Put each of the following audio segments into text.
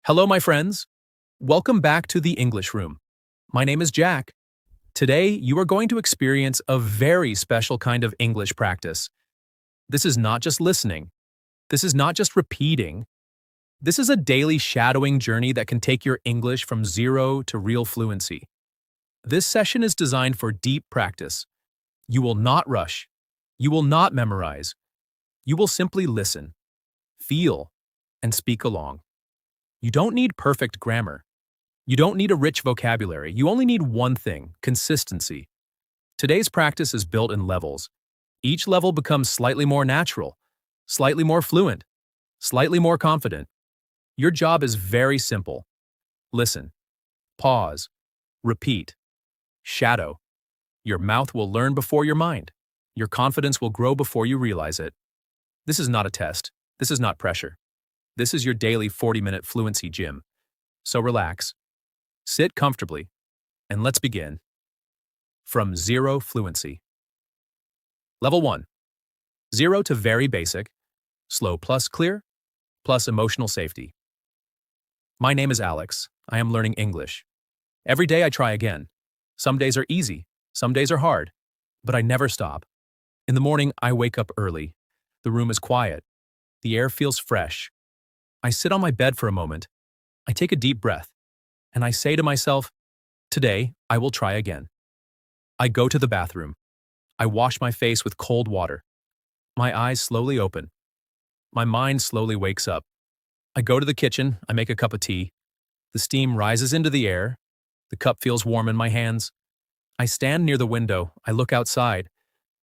Hello, my friends. Welcome back to the English Room. My name is Jack. Today, you are going to experience a very special kind of English practice. This is not just listening. This is not just repeating. This is a daily shadowing journey that can take your English from zero to real fluency. This session is designed for deep practice. You will not rush. You will not memorize. You will simply listen, feel, and speak along. You don't need perfect grammar. You don't need a rich vocabulary. You only need one thing: consistency. Today's practice is built in levels. Each level becomes slightly more natural, slightly more fluent, slightly more confident. Your job is very simple. Listen, pause, repeat, shadow. Your mouth will learn before your mind. Your confidence will grow before you realize it. This is not a test. This is not pressure. This is your daily 40-minute fluency gym. So relax, sit comfortably, and let's begin. From zero fluency. Level 1. Zero to very basic, slow plus clear, plus emotional safety. My name is Alex. I am learning English. Every day I try again. Some days are easy, some days are hard, but I never stop. In the morning, I wake up early. The room is quiet. The air feels fresh. I sit on my bed for a moment. I take a deep breath, and I say to myself, today I will try again. I go to the bathroom. I wash my face with cold water. My eyes slowly open. My mind slowly wakes up. I go to the kitchen. I make a cup of tea. The steam rises into the air. The cup feels warm in my hands. I stand near the window. I look outside.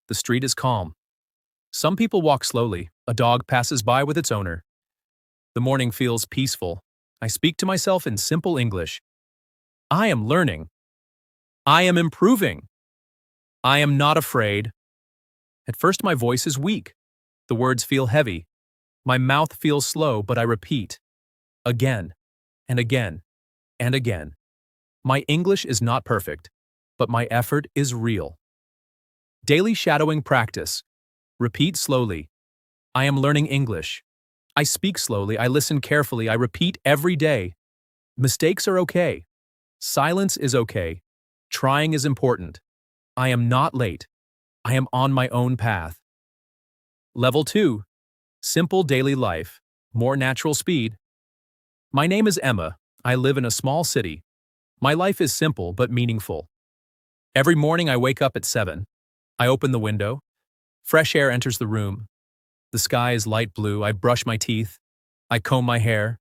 The street is calm. Some people walk slowly. A dog passes by with its owner. The morning feels peaceful. I speak to myself in simple English. I am learning. I am improving. I am not afraid. At first, my voice is weak. The words feel heavy. My mouth feels slow, but I repeat. Again, and again, and again. My English is not perfect, but my effort is real. Daily shadowing practice. Repeat slowly. I am learning English. I speak slowly, I listen carefully, I repeat every day. Mistakes are okay. Silence is okay. Trying is important. I am not late. I am on my own path. Level 2. Simple daily life. More natural speed. My name is Emma. I live in a small city. My life is simple but meaningful. Every morning I wake up at 7. I open the window. Fresh air enters the room. The sky is light blue. I brush my teeth. I comb my hair.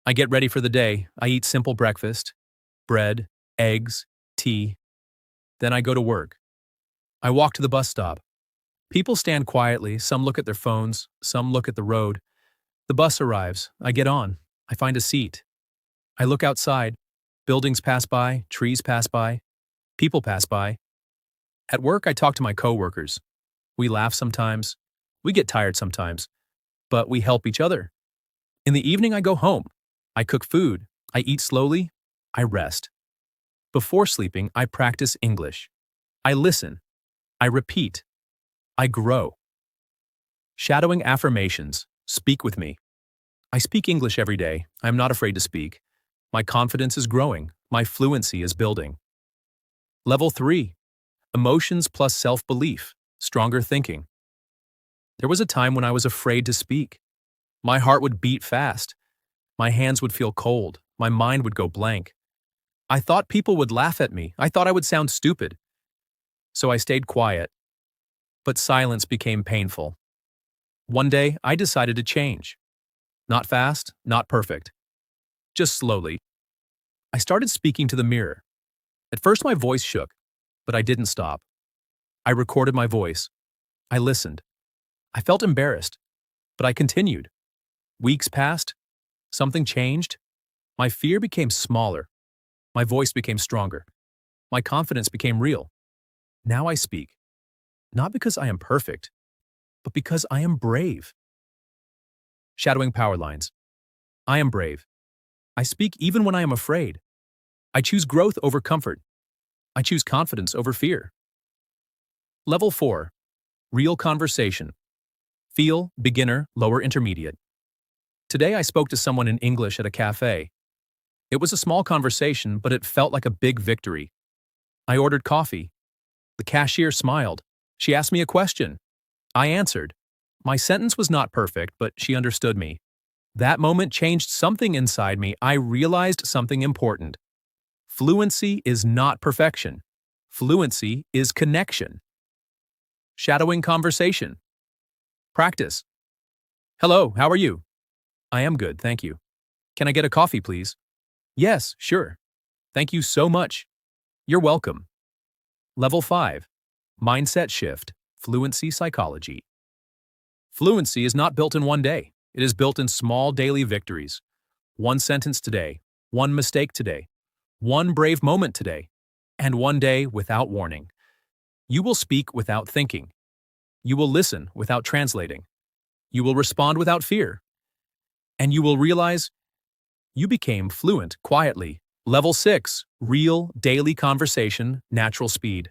I get ready for the day. I eat simple breakfast, bread, eggs, tea. Then I go to work. I walk to the bus stop. People stand quietly. Some look at their phones. Some look at the road. The bus arrives. I get on. I find a seat. I look outside. Buildings pass by. Trees pass by. People pass by. At work, I talk to my coworkers. We laugh sometimes. We get tired sometimes, but we help each other. In the evening, I go home. I cook food. I eat slowly. I rest. Before sleeping, I practice English. I listen. I repeat. I grow. Shadowing affirmations. Speak with me. I speak English every day. I am not afraid to speak. My confidence is growing. My fluency is building. Level 3. Emotions plus self-belief. Stronger thinking. There was a time when I was afraid to speak. My heart would beat fast. My hands would feel cold. My mind would go blank. I thought people would laugh at me. I thought I would sound stupid. So I stayed quiet. But silence became painful. One day, I decided to change. Not fast, not perfect. Just slowly. I started speaking to the mirror. At first, my voice shook, but I didn't stop. I recorded my voice. I listened. I felt embarrassed, but I continued. Weeks passed. Something changed. My fear became smaller. My voice became stronger. My confidence became real. Now I speak, not because I am perfect, but because I am brave. Shadowing power lines. I am brave. I speak even when I am afraid. I choose growth over comfort. I choose confidence over fear. Level 4. Real conversation. Feel, beginner, lower intermediate. Today I spoke to someone in English at a cafe. It was a small conversation, but it felt like a big victory. I ordered coffee. The cashier smiled. She asked me a question. I answered. My sentence was not perfect, but she understood me. That moment changed something inside me. I realized something important. Fluency is not perfection. Fluency is connection. Shadowing conversation. Practice. Hello, how are you? I am good, thank you. Can I get a coffee, please? Yes, sure. Thank you so much. You're welcome. Level 5. Mindset shift. Fluency psychology. Fluency is not built in one day. It is built in small daily victories. One sentence today, one mistake today, one brave moment today, and one day without warning. You will speak without thinking. You will listen without translating. You will respond without fear. And you will realize you became fluent quietly. Level 6. Real, daily conversation, natural speed.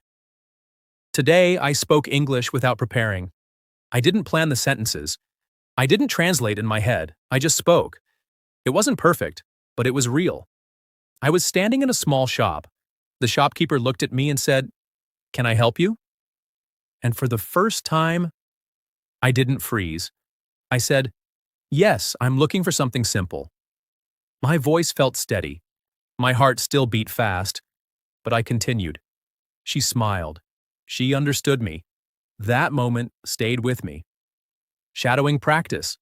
Today, I spoke English without preparing. I didn't plan the sentences. I didn't translate in my head. I just spoke. It wasn't perfect, but it was real. I was standing in a small shop. The shopkeeper looked at me and said, "Can I help you?" And for the first time, I didn't freeze. I said, "Yes, I'm looking for something simple." My voice felt steady. My heart still beat fast, but I continued. She smiled. She understood me. That moment stayed with me. Shadowing practice.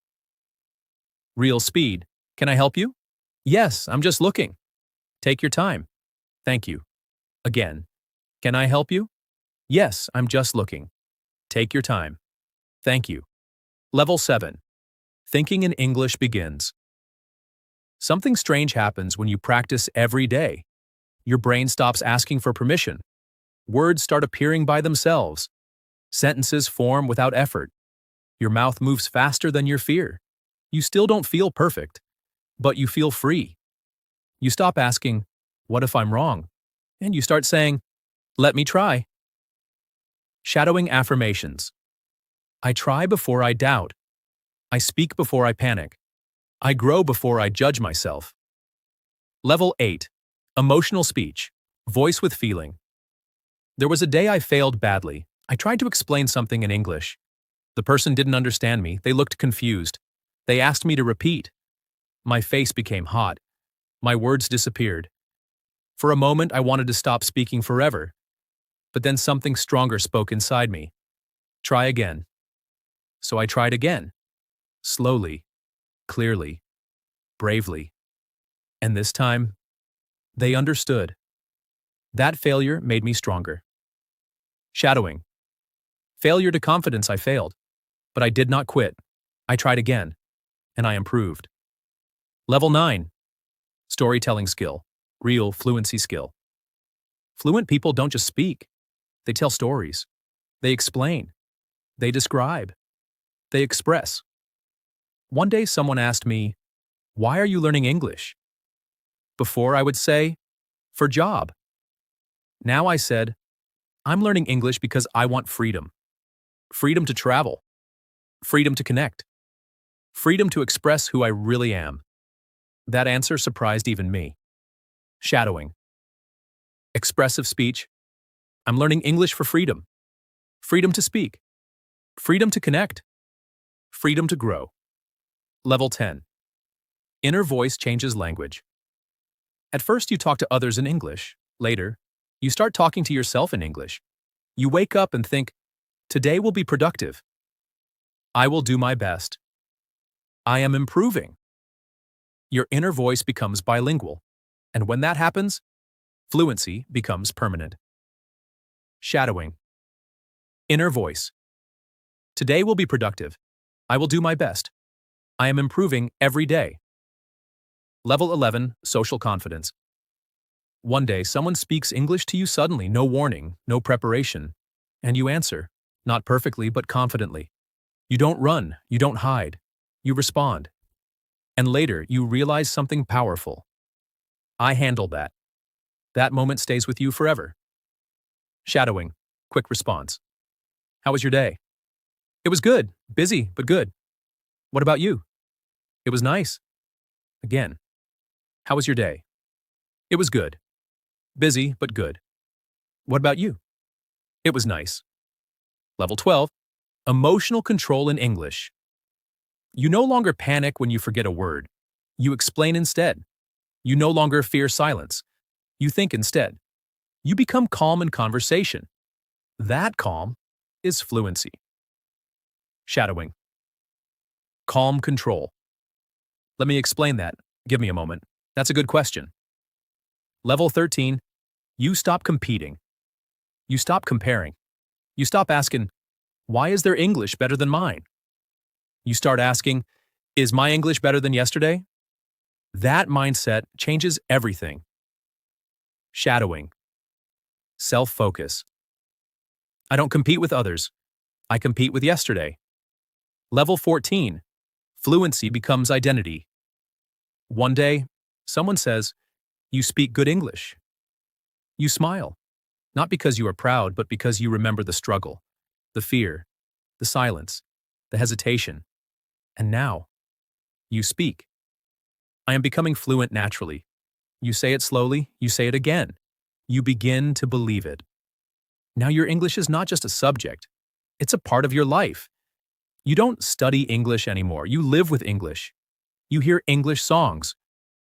Real speed. Can I help you? Yes, I'm just looking. Take your time. Thank you. Again. Can I help you? Yes, I'm just looking. Take your time. Thank you. Level 7. Thinking in English begins. Something strange happens when you practice every day. Your brain stops asking for permission. Words start appearing by themselves. Sentences form without effort. Your mouth moves faster than your fear. You still don't feel perfect, but you feel free. You stop asking, "What if I'm wrong?" And you start saying, "Let me try." Shadowing affirmations. I try before I doubt. I speak before I panic. I grow before I judge myself. Level 8. Emotional speech. Voice with feeling. There was a day I failed badly. I tried to explain something in English. The person didn't understand me. They looked confused. They asked me to repeat. My face became hot. My words disappeared. For a moment, I wanted to stop speaking forever. But then something stronger spoke inside me. Try again. So I tried again. Slowly, clearly, bravely. And this time, they understood. That failure made me stronger. Shadowing. Failure to confidence. I failed. But I did not quit. I tried again. And I improved. Level 9. Storytelling skill. Real fluency skill. Fluent people don't just speak. They tell stories. They explain. They describe. They express. One day someone asked me, "Why are you learning English?" Before I would say, "For job." Now I said, "I'm learning English because I want freedom. Freedom to travel. Freedom to connect. Freedom to express who I really am." That answer surprised even me. Shadowing. Expressive speech. I'm learning English for freedom. Freedom to speak. Freedom to connect. Freedom to grow. Level 10. Inner voice changes language. At first you talk to others in English. Later, you start talking to yourself in English. You wake up and think, "Today will be productive. I will do my best. I am improving." Your inner voice becomes bilingual. And when that happens, fluency becomes permanent. Shadowing. Inner voice. Today will be productive. I will do my best. I am improving every day. Level 11. Social confidence. One day, someone speaks English to you suddenly, no warning, no preparation. And you answer, not perfectly, but confidently. You don't run, you don't hide. You respond. And later, you realize something powerful. I handled that. That moment stays with you forever. Shadowing. Quick response. How was your day? It was good. Busy, but good. What about you? It was nice. Again. How was your day? It was good. Busy, but good. What about you? It was nice. Level 12. Emotional control in English. You no longer panic when you forget a word. You explain instead. You no longer fear silence. You think instead. You become calm in conversation. That calm is fluency. Shadowing. Calm control. Let me explain that. Give me a moment. That's a good question. Level 13. You stop competing. You stop comparing. You stop asking, why is their English better than mine? You start asking, is my English better than yesterday? That mindset changes everything. Shadowing. Self-focus. I don't compete with others. I compete with yesterday. Level 14. Fluency becomes identity. One day, someone says, you speak good English. You smile. Not because you are proud, but because you remember the struggle, the fear, the silence, the hesitation. And now, you speak. I am becoming fluent naturally. You say it slowly, you say it again. You begin to believe it. Now your English is not just a subject. It's a part of your life. You don't study English anymore. You live with English. You hear English songs.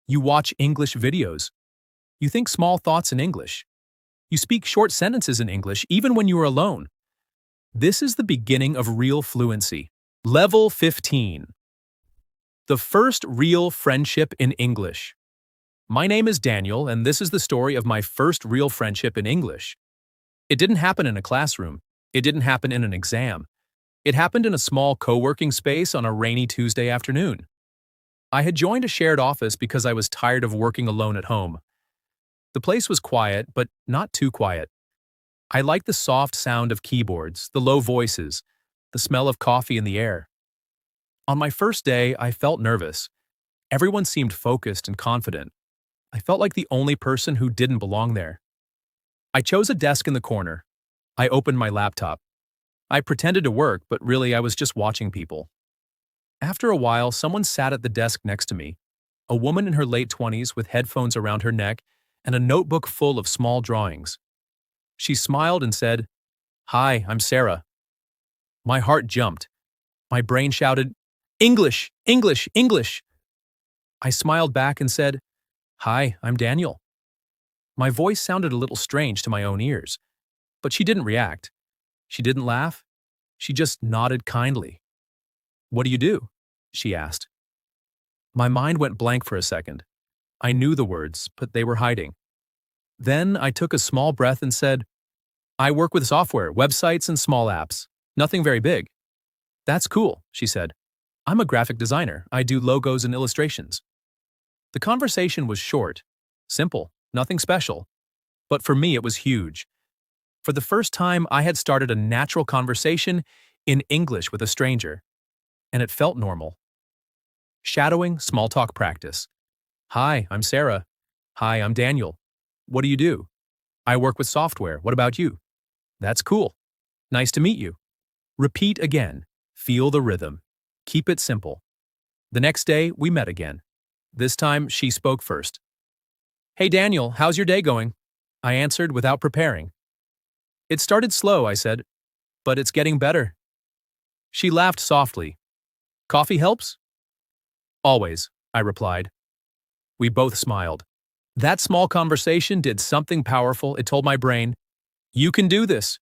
You watch English videos. You think small thoughts in English. You speak short sentences in English even when you are alone. This is the beginning of real fluency. Level 15. The first real friendship in English. My name is Daniel, and this is the story of my first real friendship in English. It didn't happen in a classroom. It didn't happen in an exam. It happened in a small co-working space on a rainy Tuesday afternoon. I had joined a shared office because I was tired of working alone at home. The place was quiet, but not too quiet. I liked the soft sound of keyboards, the low voices, the smell of coffee in the air. On my first day, I felt nervous. Everyone seemed focused and confident. I felt like the only person who didn't belong there. I chose a desk in the corner. I opened my laptop. I pretended to work, but really I was just watching people. After a while, someone sat at the desk next to me, a woman in her late 20s with headphones around her neck and a notebook full of small drawings. She smiled and said, "Hi, I'm Sarah." My heart jumped. My brain shouted, "English, English, English." I smiled back and said, "Hi, I'm Daniel." My voice sounded a little strange to my own ears, but she didn't react. She didn't laugh. She just nodded kindly. "What do you do?" she asked. My mind went blank for a second. I knew the words, but they were hiding. Then I took a small breath and said, "I work with software, websites, and small apps. Nothing very big." "That's cool," she said. "I'm a graphic designer. I do logos and illustrations." The conversation was short, simple, nothing special. But for me, it was huge. For the first time, I had started a natural conversation in English with a stranger, and it felt normal. Shadowing small talk practice. "Hi, I'm Sarah." "Hi, I'm Daniel." "What do you do?" "I work with software. What about you?" "That's cool. Nice to meet you." Repeat again. Feel the rhythm. Keep it simple. The next day, we met again. This time, she spoke first. "Hey Daniel, how's your day going?" I answered without preparing. "It started slow," I said, "but it's getting better." She laughed softly. "Coffee helps?" "Always," I replied. We both smiled. That small conversation did something powerful. It told my brain, "You can do this.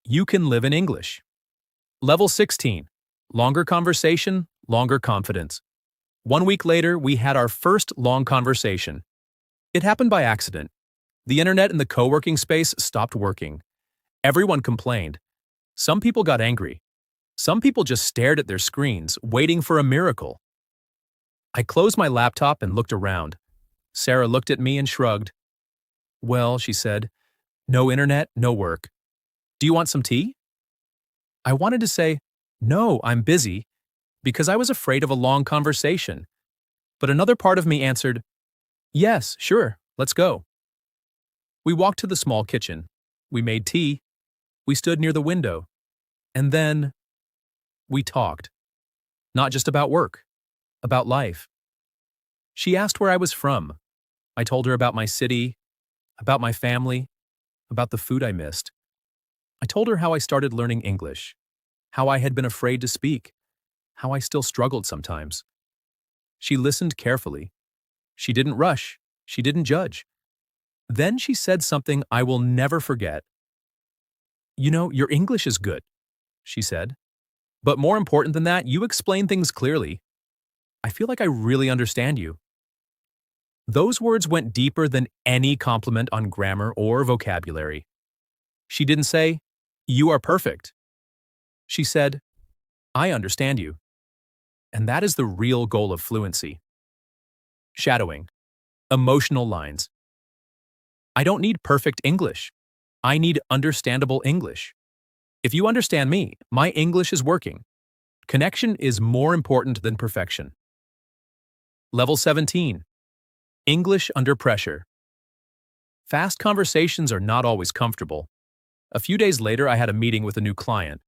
You can live in English." Level 16. Longer conversation, longer confidence. 1 week later, we had our first long conversation. It happened by accident. The internet in the co-working space stopped working. Everyone complained. Some people got angry. Some people just stared at their screens, waiting for a miracle. I closed my laptop and looked around. Sarah looked at me and shrugged. "Well," she said, "no internet, no work. Do you want some tea?" I wanted to say, "No, I'm busy," because I was afraid of a long conversation. But another part of me answered, "Yes, sure, let's go." We walked to the small kitchen. We made tea. We stood near the window. And then we talked. Not just about work. about life. She asked where I was from. I told her about my city, about my family, about the food I missed. I told her how I started learning English, how I had been afraid to speak, how I still struggled sometimes. She listened carefully. She didn't rush. She didn't judge. Then she said something I will never forget. "You know, your English is good," she said. "But more important than that, you explain things clearly. I feel like I really understand you." Those words went deeper than any compliment on grammar or vocabulary. She didn't say, "You are perfect." She said, "I understand you." And that is the real goal of fluency. Shadowing. Emotional lines. I don't need perfect English. I need understandable English. If you understand me, my English is working. Connection is more important than perfection. Level 17. English under pressure. Fast conversations are not always comfortable. A few days later, I had a meeting with a new client.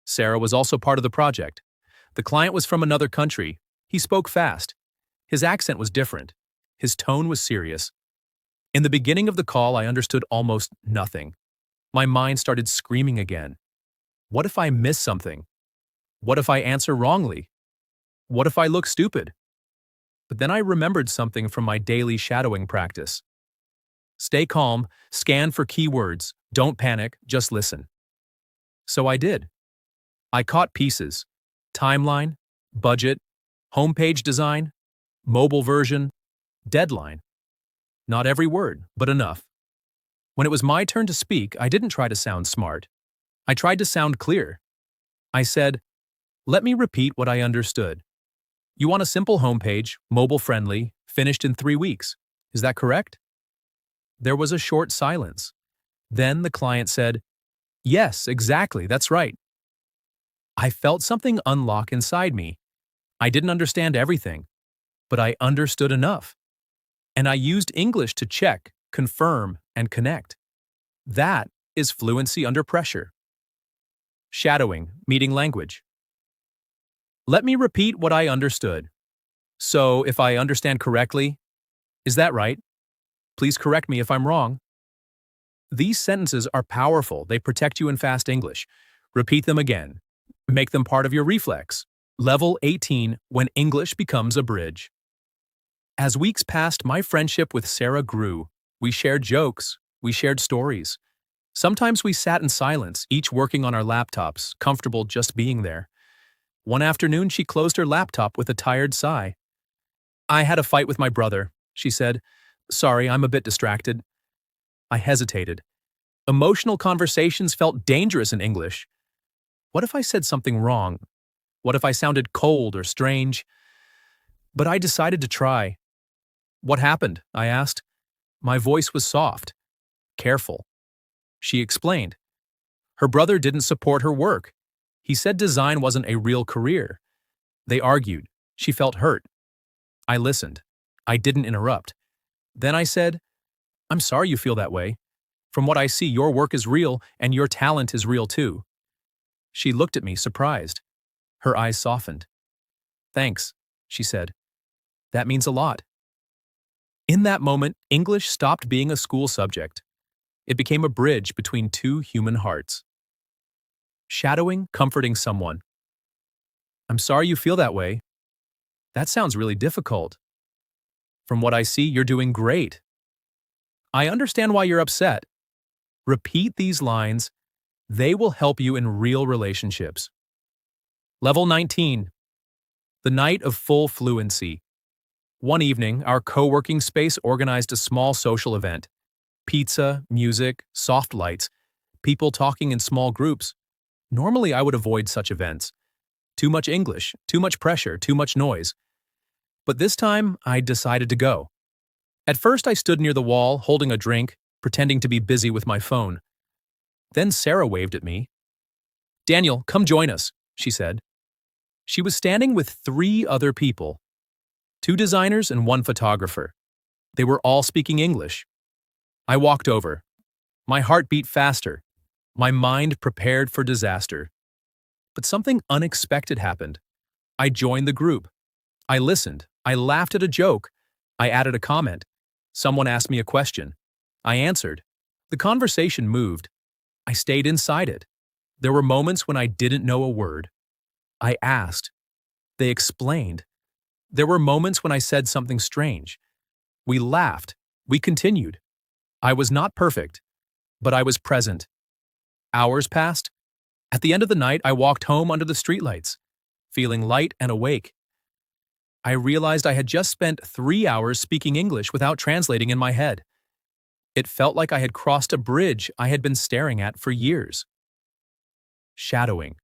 Sarah was also part of the project. The client was from another country. He spoke fast. His accent was different. His tone was serious. In the beginning of the call, I understood almost nothing. My mind started screaming again. What if I miss something? What if I answer wrongly? What if I look stupid? But then I remembered something from my daily shadowing practice. Stay calm, scan for keywords, don't panic, just listen. So I did. I caught pieces: timeline, budget, homepage design, mobile version, deadline. Not every word, but enough. When it was my turn to speak, I didn't try to sound smart. I tried to sound clear. I said, "Let me repeat what I understood. You want a simple homepage, mobile-friendly, finished in 3 weeks. Is that correct?" There was a short silence. Then the client said, "Yes, exactly, that's right." I felt something unlock inside me. I didn't understand everything, but I understood enough. And I used English to check, confirm, and connect. That is fluency under pressure. Shadowing, meeting language. Let me repeat what I understood. So, if I understand correctly, is that right? Please correct me if I'm wrong. These sentences are powerful. They protect you in fast English. Repeat them again. Make them part of your reflex. Level 18, when English becomes a bridge. As weeks passed, my friendship with Sarah grew. We shared jokes. We shared stories. Sometimes we sat in silence, each working on our laptops, comfortable just being there. One afternoon, she closed her laptop with a tired sigh. "I had a fight with my brother," she said. "Sorry, I'm a bit distracted." I hesitated. Emotional conversations felt dangerous in English. What if I said something wrong? What if I sounded cold or strange? But I decided to try. "What happened?" I asked. My voice was soft, careful. She explained. Her brother didn't support her work. He said design wasn't a real career. They argued. She felt hurt. I listened. I didn't interrupt. Then I said, "I'm sorry you feel that way. From what I see, your work is real and your talent is real too." She looked at me, surprised. Her eyes softened. "Thanks," she said. "That means a lot." In that moment, English stopped being a school subject. It became a bridge between two human hearts. Shadowing, comforting someone. "I'm sorry you feel that way. That sounds really difficult. From what I see, you're doing great. I understand why you're upset." Repeat these lines. They will help you in real relationships. Level 19. The night of full fluency. One evening, our co-working space organized a small social event. Pizza, music, soft lights, people talking in small groups. Normally, I would avoid such events. Too much English, too much pressure, too much noise. But this time, I decided to go. At first, I stood near the wall, holding a drink, pretending to be busy with my phone. Then Sarah waved at me. "Daniel, come join us," she said. She was standing with 3 other people, 2 designers and 1 photographer. They were all speaking English. I walked over. My heart beat faster. My mind prepared for disaster. But something unexpected happened. I joined the group. I listened. I laughed at a joke. I added a comment. Someone asked me a question. I answered. The conversation moved. I stayed inside it. There were moments when I didn't know a word. I asked. They explained. There were moments when I said something strange. We laughed. We continued. I was not perfect, but I was present. Hours passed. At the end of the night, I walked home under the streetlights, feeling light and awake. I realized I had just spent 3 hours speaking English without translating in my head. It felt like I had crossed a bridge I had been staring at for years. Shadowing.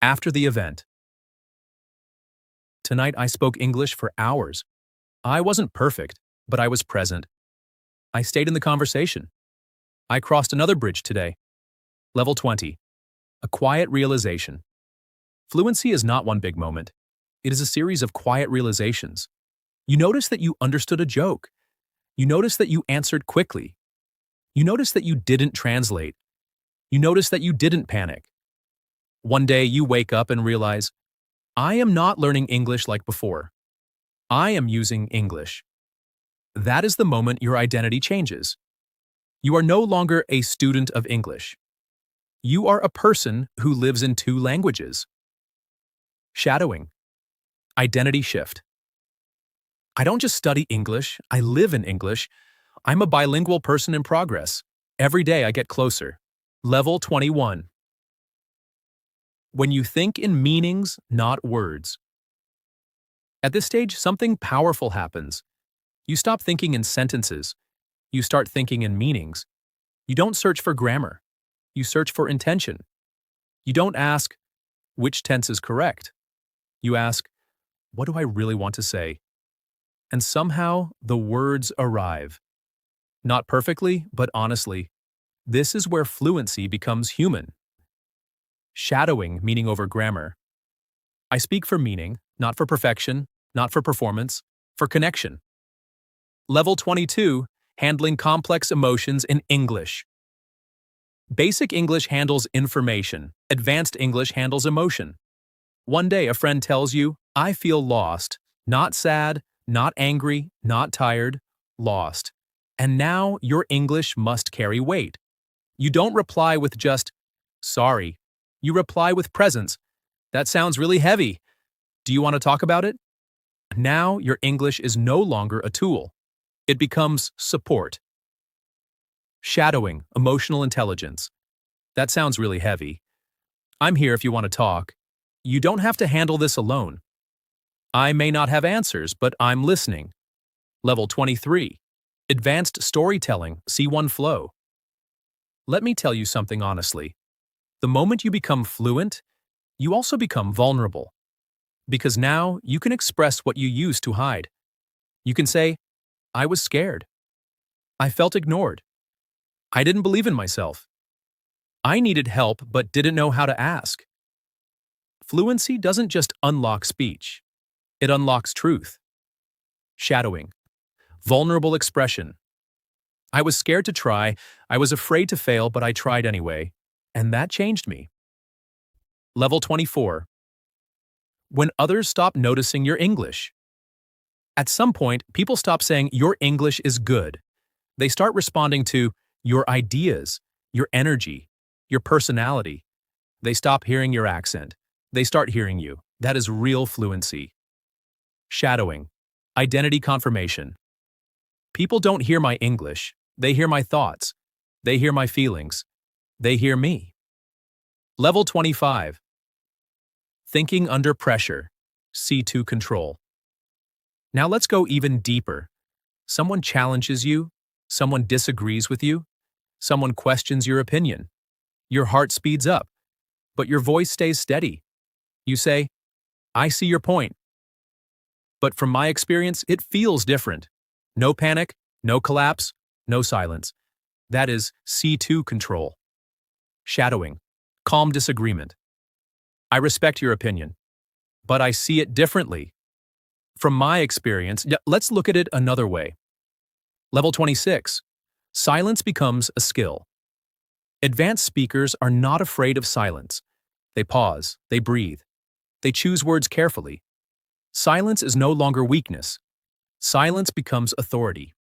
After the event. Tonight I spoke English for hours. I wasn't perfect, but I was present. I stayed in the conversation. I crossed another bridge today. Level 20. A quiet realization. Fluency is not one big moment. It is a series of quiet realizations. You notice that you understood a joke. You notice that you answered quickly. You notice that you didn't translate. You notice that you didn't panic. One day you wake up and realize, I am not learning English like before. I am using English. That is the moment your identity changes. You are no longer a student of English. You are a person who lives in 2 languages. Shadowing. Identity shift. I don't just study English, I live in English. I'm a bilingual person in progress. Every day I get closer. Level 21. When you think in meanings, not words. At this stage, something powerful happens. You stop thinking in sentences. You start thinking in meanings. You don't search for grammar. You search for intention. You don't ask, which tense is correct? You ask, what do I really want to say? And somehow, the words arrive. Not perfectly, but honestly. This is where fluency becomes human. Shadowing meaning over grammar. I speak for meaning, not for perfection, not for performance, for connection. Level 22, handling complex emotions in English. Basic English handles information. Advanced English handles emotion. One day a friend tells you, I feel lost, not sad, not angry, not tired, lost. And now your English must carry weight. You don't reply with just, sorry. You reply with presence. That sounds really heavy. Do you want to talk about it? Now your English is no longer a tool. It becomes support. Shadowing, emotional intelligence. That sounds really heavy. I'm here if you want to talk. You don't have to handle this alone. I may not have answers, but I'm listening. Level 23. Advanced storytelling, C1 flow. Let me tell you something honestly. The moment you become fluent, you also become vulnerable. Because now you can express what you used to hide. You can say, I was scared. I felt ignored. I didn't believe in myself. I needed help but didn't know how to ask. Fluency doesn't just unlock speech. It unlocks truth. Shadowing. Vulnerable expression. I was scared to try, I was afraid to fail, but I tried anyway. And that changed me. Level 24. When others stop noticing your English. At some point, people stop saying your English is good. They start responding to your ideas, your energy, your personality. They stop hearing your accent. They start hearing you. That is real fluency. Shadowing. Identity confirmation. People don't hear my English. They hear my thoughts. They hear my feelings. They hear me. Level 25. Thinking under pressure, C2 control. Now let's go even deeper. Someone challenges you, someone disagrees with you, someone questions your opinion. Your heart speeds up, but your voice stays steady. You say, I see your point. But from my experience, it feels different. No panic, no collapse, no silence. That is C2 control. Shadowing. Calm disagreement. I respect your opinion, but I see it differently. From my experience, let's look at it another way. Level 26. Silence becomes a skill. Advanced speakers are not afraid of silence. They pause, they breathe. They choose words carefully. Silence is no longer weakness. Silence becomes authority.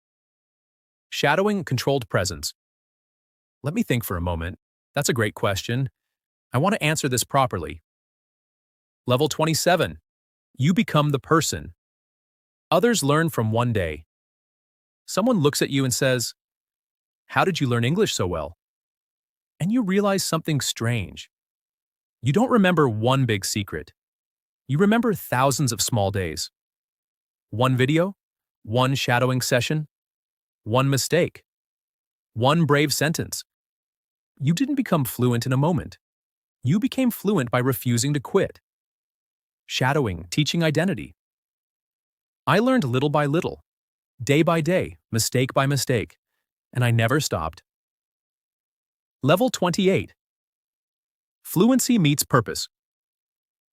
Shadowing controlled presence. Let me think for a moment. That's a great question. I want to answer this properly. Level 27. You become the person. Others learn from one day. Someone looks at you and says, "How did you learn English so well?" And you realize something strange. You don't remember one big secret. You remember thousands of small days. One video, one shadowing session, one mistake, one brave sentence. You didn't become fluent in a moment. You became fluent by refusing to quit. Shadowing, teaching identity. I learned little by little, day by day, mistake by mistake, and I never stopped. Level 28. Fluency meets purpose.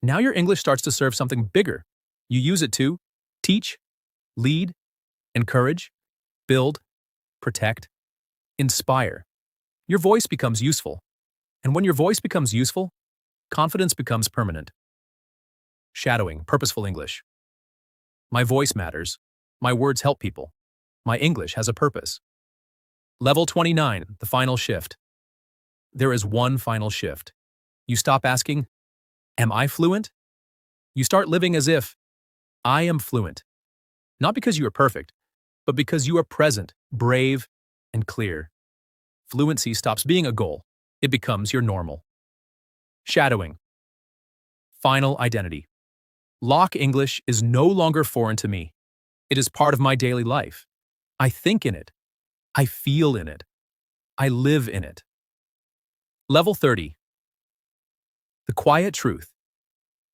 Now your English starts to serve something bigger. You use it to teach, lead, encourage, build, protect, inspire. Your voice becomes useful. And when your voice becomes useful, confidence becomes permanent. Shadowing, purposeful English. My voice matters. My words help people. My English has a purpose. Level 29, the final shift. There is one final shift. You stop asking, "Am I fluent?" You start living as if, "I am fluent." Not because you are perfect, but because you are present, brave, and clear. Fluency stops being a goal. It becomes your normal. Shadowing. Final identity. Lock English is no longer foreign to me. It is part of my daily life. I think in it. I feel in it. I live in it. Level 30. The quiet truth.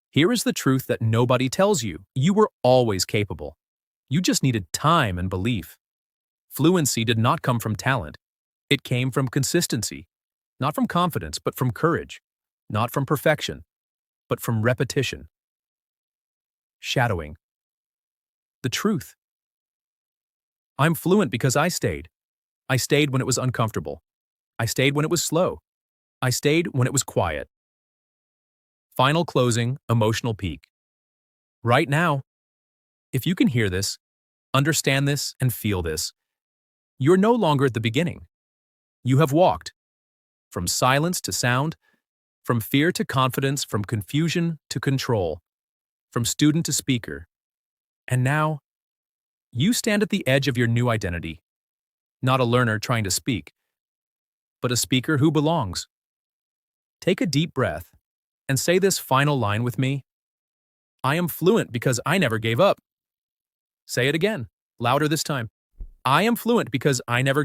Here is the truth that nobody tells you. You were always capable. You just needed time and belief. Fluency did not come from talent. It came from consistency. Not from confidence, but from courage. Not from perfection, but from repetition. Shadowing. The truth. I'm fluent because I stayed. I stayed when it was uncomfortable. I stayed when it was slow. I stayed when it was quiet. Final closing, emotional peak. Right now, if you can hear this, understand this, and feel this, you're no longer at the beginning. You have walked. From silence to sound, from fear to confidence, from confusion to control, from student to speaker. And now, you stand at the edge of your new identity. Not a learner trying to speak, but a speaker who belongs. Take a deep breath and say this final line with me. I am fluent because I never gave up. Say it again, louder this time. I am fluent because I never gave up.